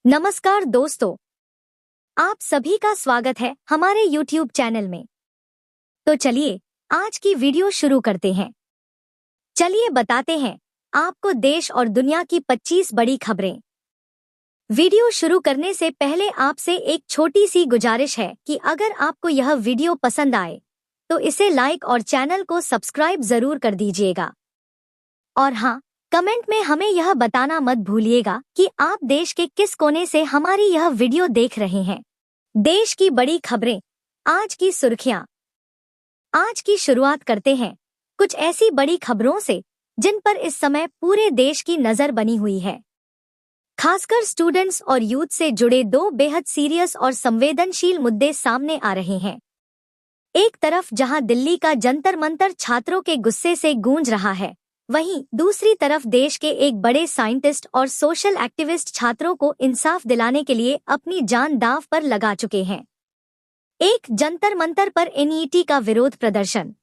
नमस्कार दोस्तों, आप सभी का स्वागत है हमारे YouTube चैनल में। तो चलिए आज की वीडियो शुरू करते हैं। चलिए बताते हैं आपको देश और दुनिया की 25 बड़ी खबरें। वीडियो शुरू करने से पहले आपसे एक छोटी सी गुजारिश है कि अगर आपको यह वीडियो पसंद आए तो इसे लाइक और चैनल को सब्सक्राइब जरूर कर दीजिएगा। और हाँ, कमेंट में हमें यह बताना मत भूलिएगा कि आप देश के किस कोने से हमारी यह वीडियो देख रहे हैं। देश की बड़ी खबरें, आज की सुर्खियां। आज की शुरुआत करते हैं कुछ ऐसी बड़ी खबरों से जिन पर इस समय पूरे देश की नजर बनी हुई है। खासकर स्टूडेंट्स और यूथ से जुड़े दो बेहद सीरियस और संवेदनशील मुद्दे सामने आ रहे हैं। एक तरफ जहां दिल्ली का जंतर मंतर छात्रों के गुस्से से गूंज रहा है, वहीं दूसरी तरफ देश के एक बड़े साइंटिस्ट और सोशल एक्टिविस्ट छात्रों को इंसाफ दिलाने के लिए अपनी जान दांव पर लगा चुके हैं। एक जंतर मंतर पर एनईटी का विरोध प्रदर्शन।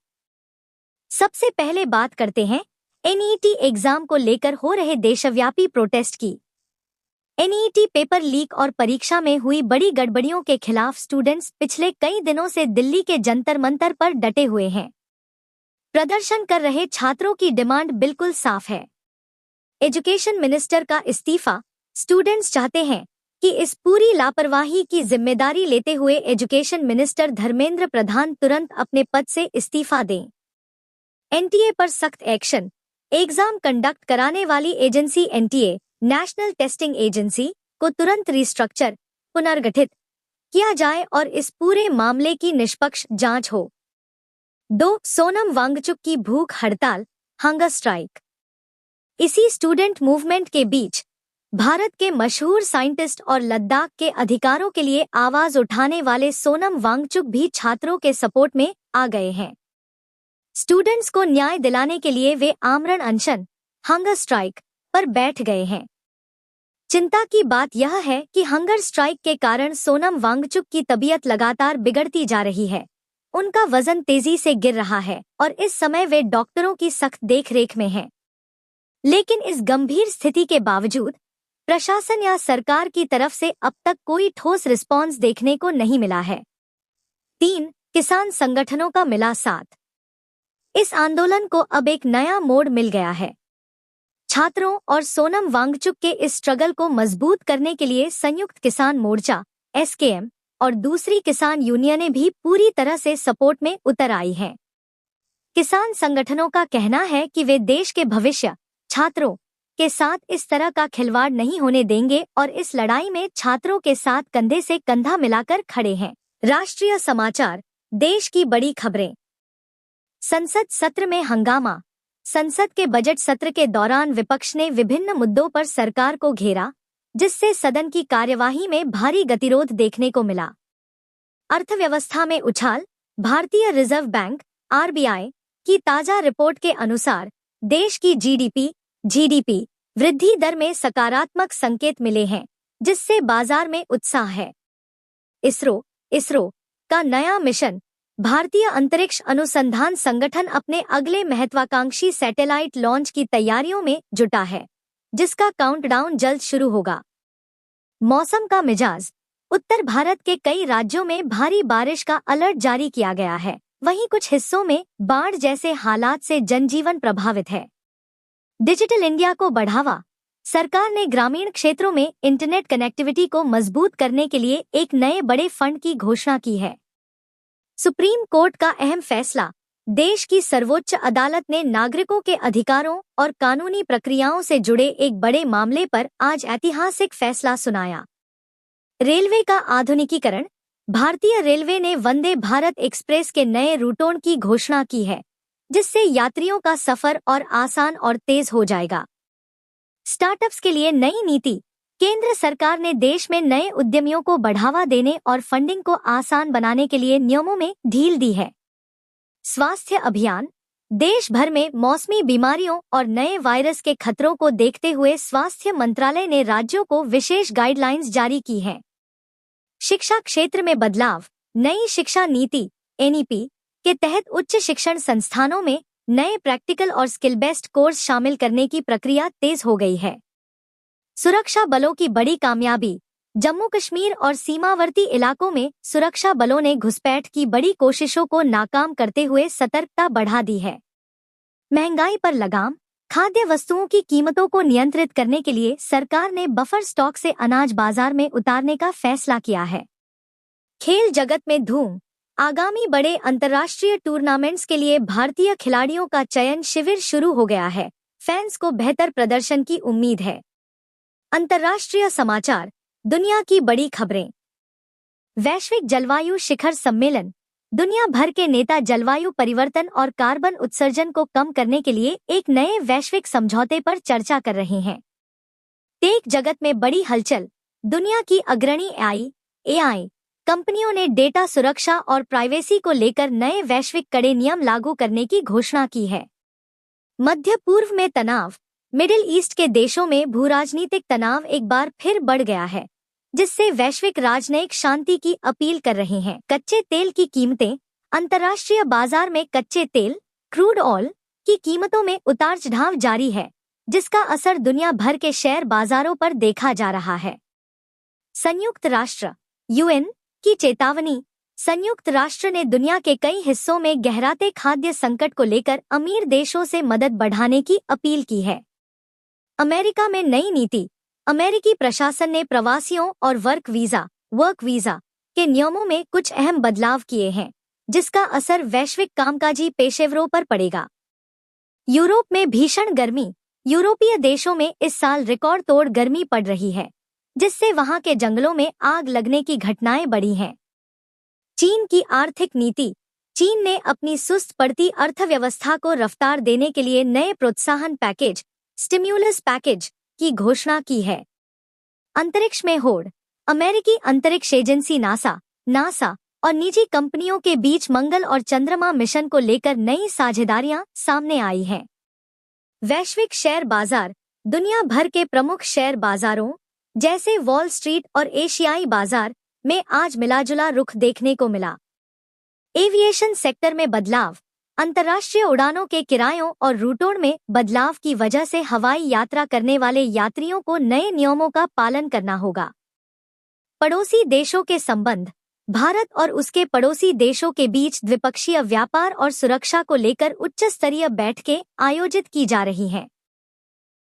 सबसे पहले बात करते हैं एनईटी एग्जाम को लेकर हो रहे देशव्यापी प्रोटेस्ट की। एनईटी पेपर लीक और परीक्षा में हुई बड़ी गड़बड़ियों के खिलाफ स्टूडेंट्स पिछले कई दिनों से दिल्ली के जंतर मंतर पर डटे हुए हैं। प्रदर्शन कर रहे छात्रों की डिमांड बिल्कुल साफ है। एजुकेशन मिनिस्टर का इस्तीफा। स्टूडेंट्स चाहते हैं कि इस पूरी लापरवाही की जिम्मेदारी लेते हुए एजुकेशन मिनिस्टर धर्मेंद्र प्रधान तुरंत अपने पद से इस्तीफा दें। एनटीए पर सख्त एक्शन। एग्जाम कंडक्ट कराने वाली agency NTA, national testing agency, को तुरंत रिस्ट्रक्चर, पुनर्गठित किया जाए और इस पूरे मामले की निष्पक्ष जांच हो। 2. सोनम वांगचुक की भूख हड़ताल, हंगर स्ट्राइक। इसी स्टूडेंट मूवमेंट के बीच भारत के मशहूर साइंटिस्ट और लद्दाख के अधिकारों के लिए आवाज उठाने वाले सोनम वांगचुक भी छात्रों के सपोर्ट में आ गए हैं। स्टूडेंट्स को न्याय दिलाने के लिए वे आमरण अनशन, हंगर स्ट्राइक पर बैठ गए हैं। चिंता की बात यह है कि हंगर स्ट्राइक के कारण सोनम वांगचुक की तबीयत लगातार बिगड़ती जा रही है। उनका वजन तेजी से गिर रहा है और इस समय वे डॉक्टरों की सख्त देखरेख में हैं। लेकिन इस गंभीर स्थिति के बावजूद प्रशासन या सरकार की तरफ से अब तक कोई ठोस रिस्पॉन्स देखने को नहीं मिला है। 3. किसान संगठनों का मिला साथ। इस आंदोलन को अब एक नया मोड़ मिल गया है। छात्रों और सोनम वांगचुक के इस स्ट्रगल को मजबूत करने के लिए संयुक्त किसान मोर्चा (एसकेएम) और दूसरी किसान यूनियनें भी पूरी तरह से सपोर्ट में उतर आई हैं। किसान संगठनों का कहना है कि वे देश के भविष्य, छात्रों के साथ इस तरह का खिलवाड़ नहीं होने देंगे और इस लड़ाई में छात्रों के साथ कंधे से कंधा मिलाकर खड़े हैं। राष्ट्रीय समाचार, देश की बड़ी खबरें। संसद सत्र में हंगामा। संसद के बजट सत्र के दौरान विपक्ष ने विभिन्न मुद्दों पर सरकार को घेरा, जिससे सदन की कार्यवाही में भारी गतिरोध देखने को मिला। अर्थव्यवस्था में उछाल। भारतीय रिजर्व बैंक (आरबीआई) की ताजा रिपोर्ट के अनुसार देश की जीडीपी वृद्धि दर में सकारात्मक संकेत मिले हैं, जिससे बाजार में उत्साह है। इसरो का नया मिशन। भारतीय अंतरिक्ष अनुसंधान संगठन अपने अगले महत्वाकांक्षी सैटेलाइट लॉन्च की तैयारियों में जुटा है, जिसका काउंटडाउन जल्द शुरू होगा। मौसम का मिजाज। उत्तर भारत के कई राज्यों में भारी बारिश का अलर्ट जारी किया गया है, वहीं कुछ हिस्सों में बाढ़ जैसे हालात से जनजीवन प्रभावित है। डिजिटल इंडिया को बढ़ावा। सरकार ने ग्रामीण क्षेत्रों में इंटरनेट कनेक्टिविटी को मजबूत करने के लिए एक नए बड़े फंड की घोषणा की है। सुप्रीम कोर्ट का अहम फैसला। देश की सर्वोच्च अदालत ने नागरिकों के अधिकारों और कानूनी प्रक्रियाओं से जुड़े एक बड़े मामले पर आज ऐतिहासिक फैसला सुनाया। रेलवे का आधुनिकीकरण। भारतीय रेलवे ने वंदे भारत एक्सप्रेस के नए रूटों की घोषणा की है, जिससे यात्रियों का सफर और आसान और तेज हो जाएगा। स्टार्टअप्स के लिए नई नीति। केंद्र सरकार ने देश में नए उद्यमियों को बढ़ावा देने और फंडिंग को आसान बनाने के लिए नियमों में ढील दी है। स्वास्थ्य अभियान। देश भर में मौसमी बीमारियों और नए वायरस के खतरों को देखते हुए स्वास्थ्य मंत्रालय ने राज्यों को विशेष गाइडलाइंस जारी की हैं। शिक्षा क्षेत्र में बदलाव। नई शिक्षा नीति (एनईपी) के तहत उच्च शिक्षण संस्थानों में नए प्रैक्टिकल और स्किल बेस्ड कोर्स शामिल करने की प्रक्रिया तेज हो गई है। सुरक्षा बलों की बड़ी कामयाबी। जम्मू कश्मीर और सीमावर्ती इलाकों में सुरक्षा बलों ने घुसपैठ की बड़ी कोशिशों को नाकाम करते हुए सतर्कता बढ़ा दी है। महंगाई पर लगाम। खाद्य वस्तुओं की कीमतों को नियंत्रित करने के लिए सरकार ने बफर स्टॉक से अनाज बाजार में उतारने का फैसला किया है। खेल जगत में धूम। आगामी बड़े अंतर्राष्ट्रीय टूर्नामेंट्स के लिए भारतीय खिलाड़ियों का चयन शिविर शुरू हो गया है। फैंस को बेहतर प्रदर्शन की उम्मीद है। अंतर्राष्ट्रीय समाचार। दुनिया की बड़ी खबरें। वैश्विक जलवायु शिखर सम्मेलन। दुनिया भर के नेता जलवायु परिवर्तन और कार्बन उत्सर्जन को कम करने के लिए एक नए वैश्विक समझौते पर चर्चा कर रहे हैं। टेक जगत में बड़ी हलचल। दुनिया की अग्रणी एआई कंपनियों ने डेटा सुरक्षा और प्राइवेसी को लेकर नए वैश्विक कड़े नियम लागू करने की घोषणा की है। मध्य पूर्व में तनाव। मिडिल ईस्ट के देशों में भूराजनीतिक तनाव एक बार फिर बढ़ गया है, जिससे वैश्विक राजनयिक शांति की अपील कर रहे हैं। कच्चे तेल की कीमतें। अंतर्राष्ट्रीय बाजार में कच्चे तेल क्रूड ऑयल की कीमतों में उतार चढ़ाव जारी है, जिसका असर दुनिया भर के शेयर बाजारों पर देखा जा रहा है। संयुक्त राष्ट्र यूएन की चेतावनी। संयुक्त राष्ट्र ने दुनिया के कई हिस्सों में गहराते खाद्य संकट को लेकर अमीर देशों से मदद बढ़ाने की अपील की है। अमेरिका में नई नीति। अमेरिकी प्रशासन ने प्रवासियों और वर्क वीजा के नियमों में कुछ अहम बदलाव किए हैं, जिसका असर वैश्विक कामकाजी पेशेवरों पर पड़ेगा। यूरोप में भीषण गर्मी। यूरोपीय देशों में इस साल रिकॉर्ड तोड़ गर्मी पड़ रही है, जिससे वहां के जंगलों में आग लगने की घटनाएं बढ़ी हैं। चीन की आर्थिक नीति। चीन ने अपनी सुस्त पड़ती अर्थव्यवस्था को रफ्तार देने के लिए नए प्रोत्साहन पैकेज स्टिम्युलस पैकेज की घोषणा की है। अंतरिक्ष में होड़। अमेरिकी अंतरिक्ष एजेंसी नासा और निजी कंपनियों के बीच मंगल और चंद्रमा मिशन को लेकर नई साझेदारियां सामने आई हैं। वैश्विक शेयर बाजार। दुनिया भर के प्रमुख शेयर बाजारों जैसे वॉल स्ट्रीट और एशियाई बाजार में आज मिलाजुला रुख देखने को मिला। एविएशन सेक्टर में बदलाव। अंतर्राष्ट्रीय उड़ानों के किरायों और रूटों में बदलाव की वजह से हवाई यात्रा करने वाले यात्रियों को नए नियमों का पालन करना होगा। पड़ोसी देशों के संबंध। भारत और उसके पड़ोसी देशों के बीच द्विपक्षीय व्यापार और सुरक्षा को लेकर उच्च स्तरीय बैठकें आयोजित की जा रही हैं।